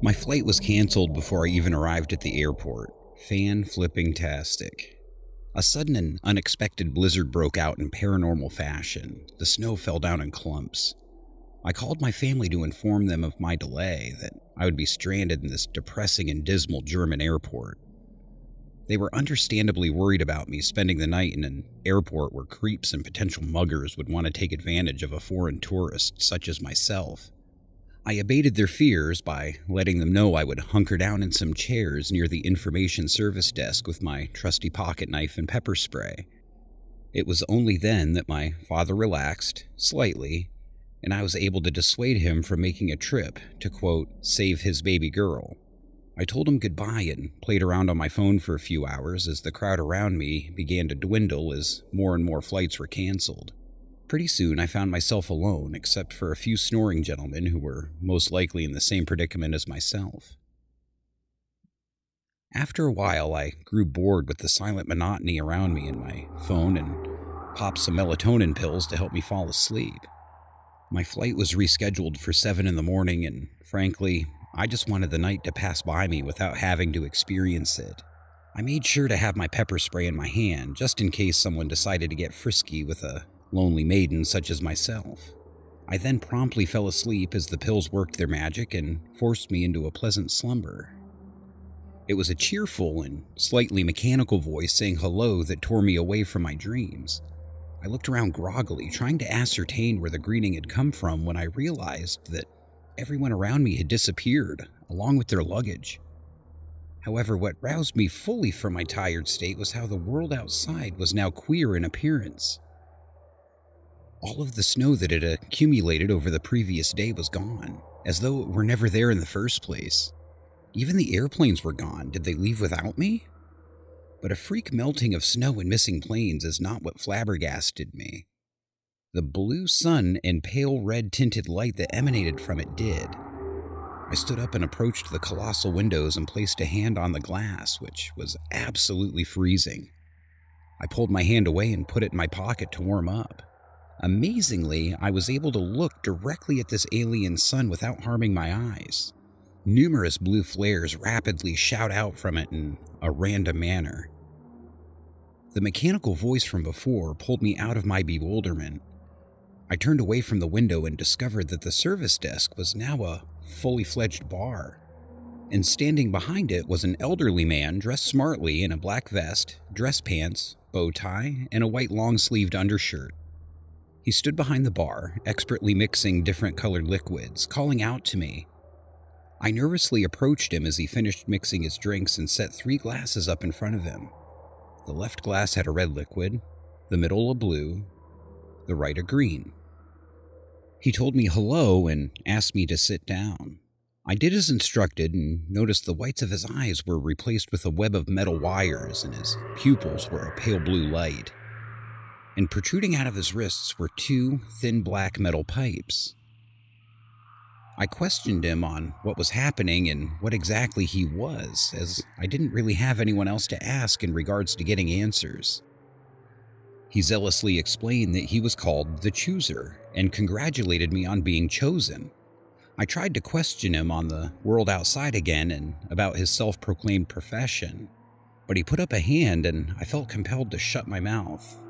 My flight was canceled before I even arrived at the airport. Fan-flipping-tastic. A sudden and unexpected blizzard broke out in paranormal fashion. The snow fell down in clumps. I called my family to inform them of my delay, that I would be stranded in this depressing and dismal German airport. They were understandably worried about me spending the night in an airport where creeps and potential muggers would want to take advantage of a foreign tourist such as myself. I abated their fears by letting them know I would hunker down in some chairs near the information service desk with my trusty pocket knife and pepper spray. It was only then that my father relaxed, slightly, and I was able to dissuade him from making a trip to, quote, save his baby girl. I told him goodbye and played around on my phone for a few hours as the crowd around me began to dwindle as more and more flights were canceled. Pretty soon I found myself alone, except for a few snoring gentlemen who were most likely in the same predicament as myself. After a while, I grew bored with the silent monotony around me in my phone and popped some melatonin pills to help me fall asleep. My flight was rescheduled for 7 in the morning, and frankly, I just wanted the night to pass by me without having to experience it. I made sure to have my pepper spray in my hand, just in case someone decided to get frisky with a lonely maiden such as myself. I then promptly fell asleep as the pills worked their magic and forced me into a pleasant slumber. It was a cheerful and slightly mechanical voice saying hello that tore me away from my dreams. I looked around groggily, trying to ascertain where the greeting had come from when I realized that everyone around me had disappeared, along with their luggage. However, what roused me fully from my tired state was how the world outside was now queer in appearance. All of the snow that had accumulated over the previous day was gone, as though it were never there in the first place. Even the airplanes were gone. Did they leave without me? But a freak melting of snow and missing planes is not what flabbergasted me. The blue sun and pale red-tinted light that emanated from it did. I stood up and approached the colossal windows and placed a hand on the glass, which was absolutely freezing. I pulled my hand away and put it in my pocket to warm up. Amazingly, I was able to look directly at this alien sun without harming my eyes. Numerous blue flares rapidly shot out from it in a random manner. The mechanical voice from before pulled me out of my bewilderment. I turned away from the window and discovered that the service desk was now a fully fledged bar. And standing behind it was an elderly man dressed smartly in a black vest, dress pants, bow tie, and a white long-sleeved undershirt. He stood behind the bar, expertly mixing different colored liquids, calling out to me. I nervously approached him as he finished mixing his drinks and set 3 glasses up in front of him. The left glass had a red liquid, the middle a blue, the right a green. He told me hello and asked me to sit down. I did as instructed and noticed the whites of his eyes were replaced with a web of metal wires and his pupils were a pale blue light. And protruding out of his wrists were 2 thin black metal pipes. I questioned him on what was happening and what exactly he was, as I didn't really have anyone else to ask in regards to getting answers. He zealously explained that he was called the Chooser and congratulated me on being chosen. I tried to question him on the world outside again and about his self-proclaimed profession, but he put up a hand and I felt compelled to shut my mouth.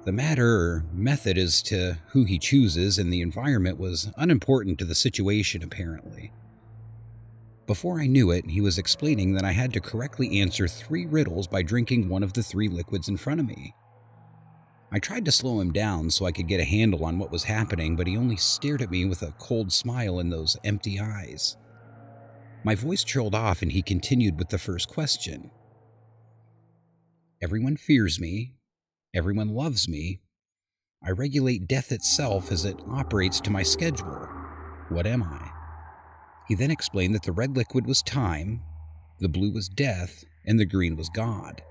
The matter or method as to who he chooses and the environment was unimportant to the situation, apparently. Before I knew it, he was explaining that I had to correctly answer 3 riddles by drinking one of the 3 liquids in front of me. I tried to slow him down so I could get a handle on what was happening, but he only stared at me with a cold smile in those empty eyes. My voice trailed off and he continued with the first question. Everyone fears me. Everyone loves me. I regulate death itself as it operates to my schedule. What am I? He then explained that the red liquid was time, the blue was death, and the green was God.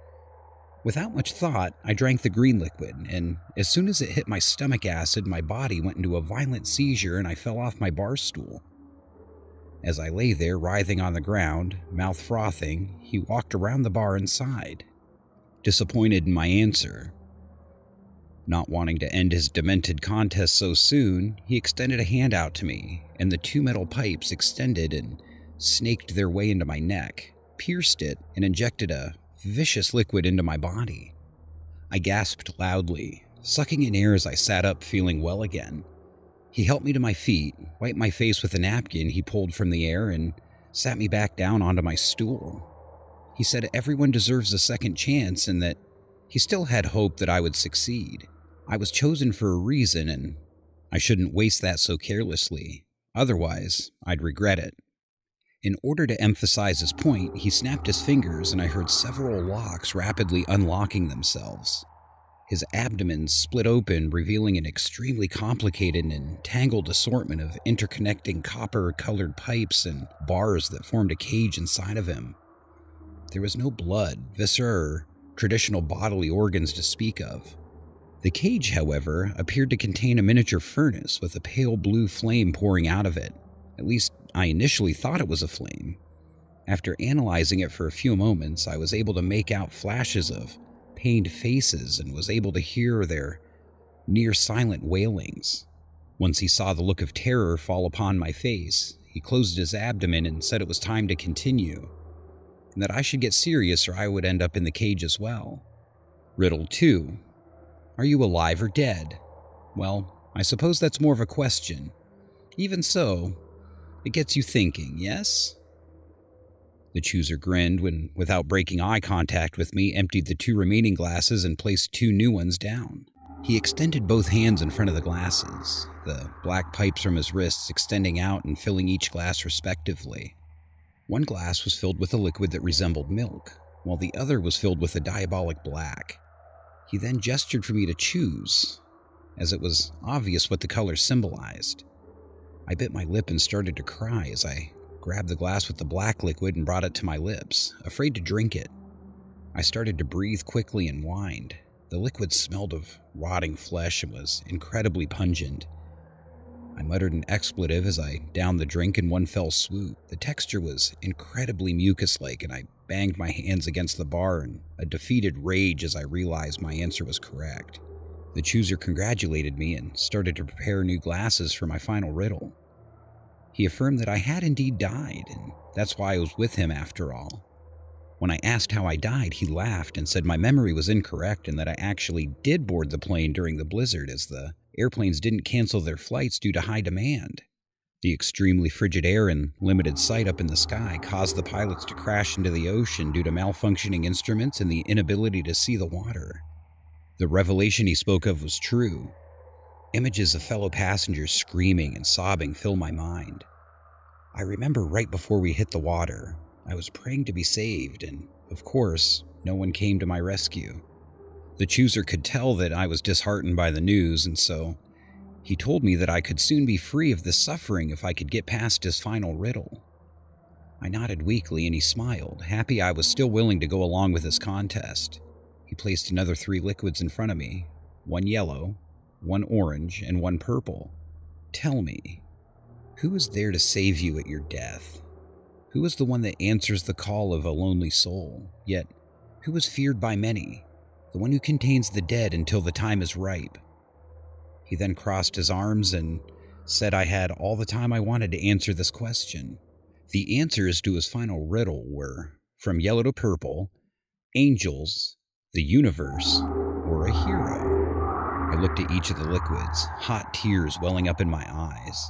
Without much thought, I drank the green liquid, and as soon as it hit my stomach acid, my body went into a violent seizure and I fell off my bar stool. As I lay there writhing on the ground, mouth frothing, he walked around the bar and sighed, disappointed in my answer. Not wanting to end his demented contest so soon, he extended a hand out to me, and the 2 metal pipes extended and snaked their way into my neck, pierced it, and injected a vicious liquid into my body. I gasped loudly, sucking in air as I sat up, feeling well again. He helped me to my feet, wiped my face with a napkin he pulled from the air, and sat me back down onto my stool. He said everyone deserves a second chance and that he still had hope that I would succeed. I was chosen for a reason, and I shouldn't waste that so carelessly. Otherwise, I'd regret it. In order to emphasize his point, he snapped his fingers and I heard several locks rapidly unlocking themselves. His abdomen split open, revealing an extremely complicated and tangled assortment of interconnecting copper-colored pipes and bars that formed a cage inside of him. There was no blood, viscera, or traditional bodily organs to speak of. The cage, however, appeared to contain a miniature furnace with a pale blue flame pouring out of it. At least, I initially thought it was a flame. After analyzing it for a few moments, I was able to make out flashes of pained faces and was able to hear their near-silent wailings. Once he saw the look of terror fall upon my face, he closed his abdomen and said it was time to continue, and that I should get serious or I would end up in the cage as well. Riddle 2. Are you alive or dead? Well, I suppose that's more of a question. Even so, it gets you thinking, yes? The chooser grinned when, without breaking eye contact with me, emptied the 2 remaining glasses and placed 2 new ones down. He extended both hands in front of the glasses, the black pipes from his wrists extending out and filling each glass respectively. One glass was filled with a liquid that resembled milk, while the other was filled with a diabolic black. He then gestured for me to choose, as it was obvious what the color symbolized. I bit my lip and started to cry as I grabbed the glass with the black liquid and brought it to my lips, afraid to drink it. I started to breathe quickly and whined. The liquid smelled of rotting flesh and was incredibly pungent. I muttered an expletive as I downed the drink in one fell swoop. The texture was incredibly mucus-like, and I banged my hands against the bar in a defeated rage as I realized my answer was correct. The chooser congratulated me and started to prepare new glasses for my final riddle. He affirmed that I had indeed died, and that's why I was with him after all. When I asked how I died, he laughed and said my memory was incorrect and that I actually did board the plane during the blizzard as the airplanes didn't cancel their flights due to high demand. The extremely frigid air and limited sight up in the sky caused the pilots to crash into the ocean due to malfunctioning instruments and the inability to see the water. The revelation he spoke of was true. Images of fellow passengers screaming and sobbing fill my mind. I remember right before we hit the water, I was praying to be saved, and, of course, no one came to my rescue. The chooser could tell that I was disheartened by the news, and so he told me that I could soon be free of this suffering if I could get past his final riddle. I nodded weakly, and he smiled, happy I was still willing to go along with this contest. He placed another 3 liquids in front of me, 1 yellow, 1 orange, and 1 purple. Tell me, who is there to save you at your death? Who is the one that answers the call of a lonely soul, yet who is feared by many? The one who contains the dead until the time is ripe. He then crossed his arms and said I had all the time I wanted to answer this question. The answers to his final riddle were, from yellow to purple, angels, the universe, or a hero. I looked at each of the liquids, hot tears welling up in my eyes.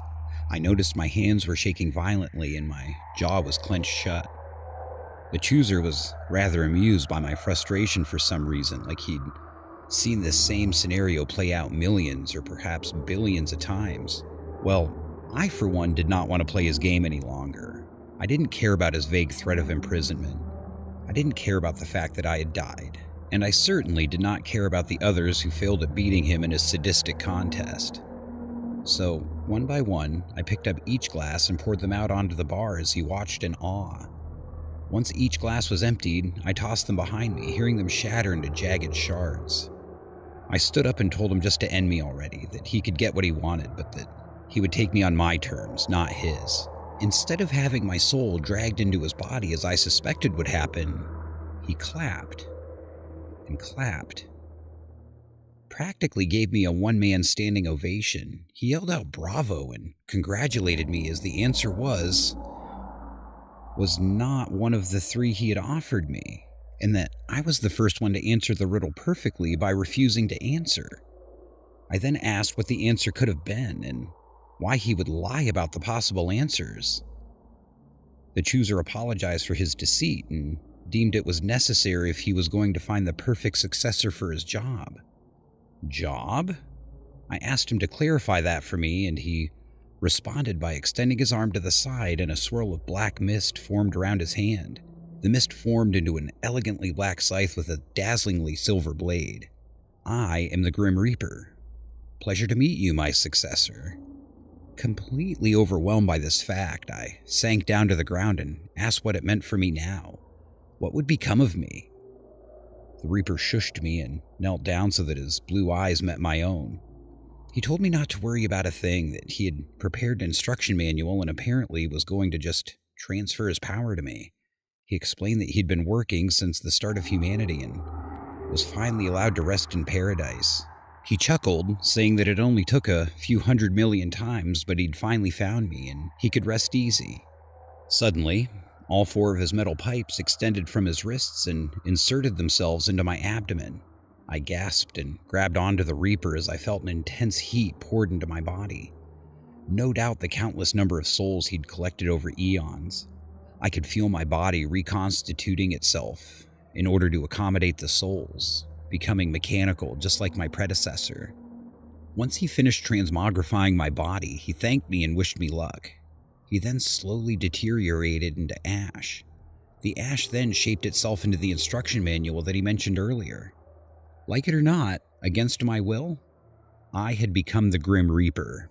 I noticed my hands were shaking violently and my jaw was clenched shut. The chooser was rather amused by my frustration for some reason, like he'd seen this same scenario play out millions or perhaps billions of times. Well, I for one did not want to play his game any longer. I didn't care about his vague threat of imprisonment. I didn't care about the fact that I had died. And I certainly did not care about the others who failed at beating him in his sadistic contest. So, one by one, I picked up each glass and poured them out onto the bar as he watched in awe. Once each glass was emptied, I tossed them behind me, hearing them shatter into jagged shards. I stood up and told him just to end me already, that he could get what he wanted, but that he would take me on my terms, not his. Instead of having my soul dragged into his body as I suspected would happen, he clapped and clapped. Practically gave me a one-man standing ovation. He yelled out bravo and congratulated me as the answer was was not one of the three he had offered me, and that I was the first one to answer the riddle perfectly by refusing to answer. I then asked what the answer could have been and why he would lie about the possible answers. The chooser apologized for his deceit and deemed it was necessary if he was going to find the perfect successor for his job. Job? I asked him to clarify that for me, and he responded by extending his arm to the side, and a swirl of black mist formed around his hand. The mist formed into an elegantly black scythe with a dazzlingly silver blade. I am the Grim Reaper. Pleasure to meet you, my successor. Completely overwhelmed by this fact, I sank down to the ground and asked what it meant for me now. What would become of me? The Reaper shushed me and knelt down so that his blue eyes met my own. He told me not to worry about a thing, that he had prepared an instruction manual and apparently was going to just transfer his power to me. He explained that he'd been working since the start of humanity and was finally allowed to rest in paradise. He chuckled, saying that it only took a few 100 million times, but he'd finally found me and he could rest easy. Suddenly, all 4 of his metal pipes extended from his wrists and inserted themselves into my abdomen. I gasped and grabbed onto the Reaper as I felt an intense heat poured into my body. No doubt the countless number of souls he'd collected over eons. I could feel my body reconstituting itself in order to accommodate the souls, becoming mechanical just like my predecessor. Once he finished transmogrifying my body, he thanked me and wished me luck. He then slowly deteriorated into ash. The ash then shaped itself into the instruction manual that he mentioned earlier. Like it or not, against my will, I had become the Grim Reaper.